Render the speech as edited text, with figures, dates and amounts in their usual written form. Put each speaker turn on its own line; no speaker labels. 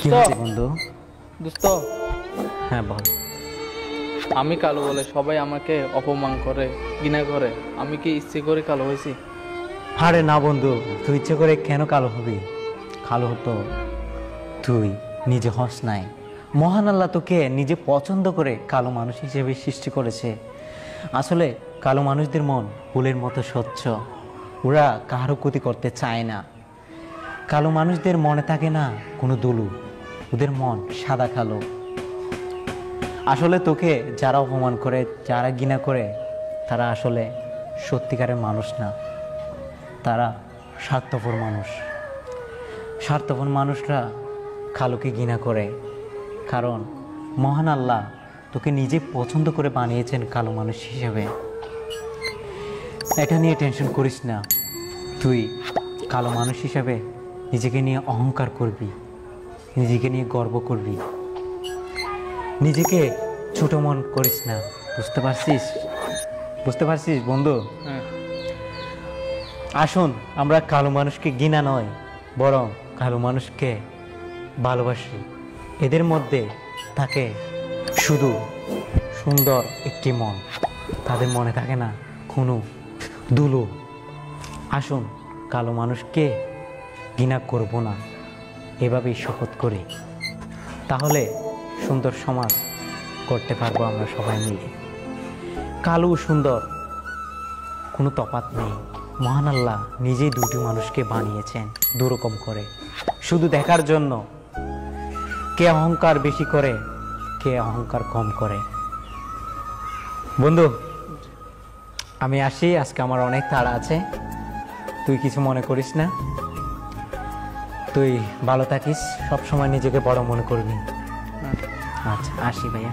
কি হয়েছে বন্ধু?
দোস্ত,
হ্যাঁ বল।
আমি কালো বলে সবাই আমাকে অপমান করে, ঘৃণা করে। আমি কি ইচ্ছে করে কালো হয়েছি?
আরে না বন্ধু, তুই ইচ্ছে করে কেন কালো হবি? কালো হতো তুই নিজে হস নাই। মহান আল্লাহ তোকে নিজে পছন্দ করে কালো মানুষ হিসেবে সৃষ্টি করেছে। আসলে কালো মানুষদের মন ফুলের মতো স্বচ্ছ, ওরা কারো ক্ষতি করতে চায় না। কালো মানুষদের মনে থাকে না কোনো দুলু, ওদের মন সাদা কালো। আসলে তোকে যারা অপমান করে, যারা ঘৃণা করে, তারা আসলে সত্যিকারের মানুষ না, তারা স্বার্থপর মানুষ। স্বার্থপর মানুষরা কালোকে ঘৃণা করে, কারণ মহান আল্লাহ তোকে নিজে পছন্দ করে বানিয়েছেন কালো মানুষ হিসেবে। এটা নিয়ে টেনশন করিস না। তুই কালো মানুষ হিসেবে নিজেকে নিয়ে অহংকার করবি, নিজেকে নিয়ে গর্ব করবি, নিজেকে ছোট মন করিস না। বুঝতে পারছিস? বুঝতে পারছিস বন্ধু?
হ্যাঁ।
আসুন আমরা কালো মানুষকে ঘৃণা নয়, বরং কালো মানুষকে ভালোবাসি। এদের মধ্যে থাকে শুধু সুন্দর একটি মন, তাদের মনে থাকে না কোনো দুলু। আসুন কালো মানুষকে ঘৃণা করব না, এভাবেই শপথ করি। তাহলে সুন্দর সমাজ করতে পারবো আমরা সবাই মিলে। কালো সুন্দর কোনো তফাৎ নেই। মহান আল্লাহ নিজেই দুটি মানুষকে বানিয়েছেন দুরকম করে, শুধু দেখার জন্য। কে অহংকার বেশি করে, কে অহংকার কম করে। বন্ধু আমি আসি, আজকে আমার অনেক তাড়া আছে, তুই কিছু মনে করিস না। তুই ভালো থাকিস, সবসময় নিজেকে বড় মনে করবি। আচ্ছা আসি ভাইয়া।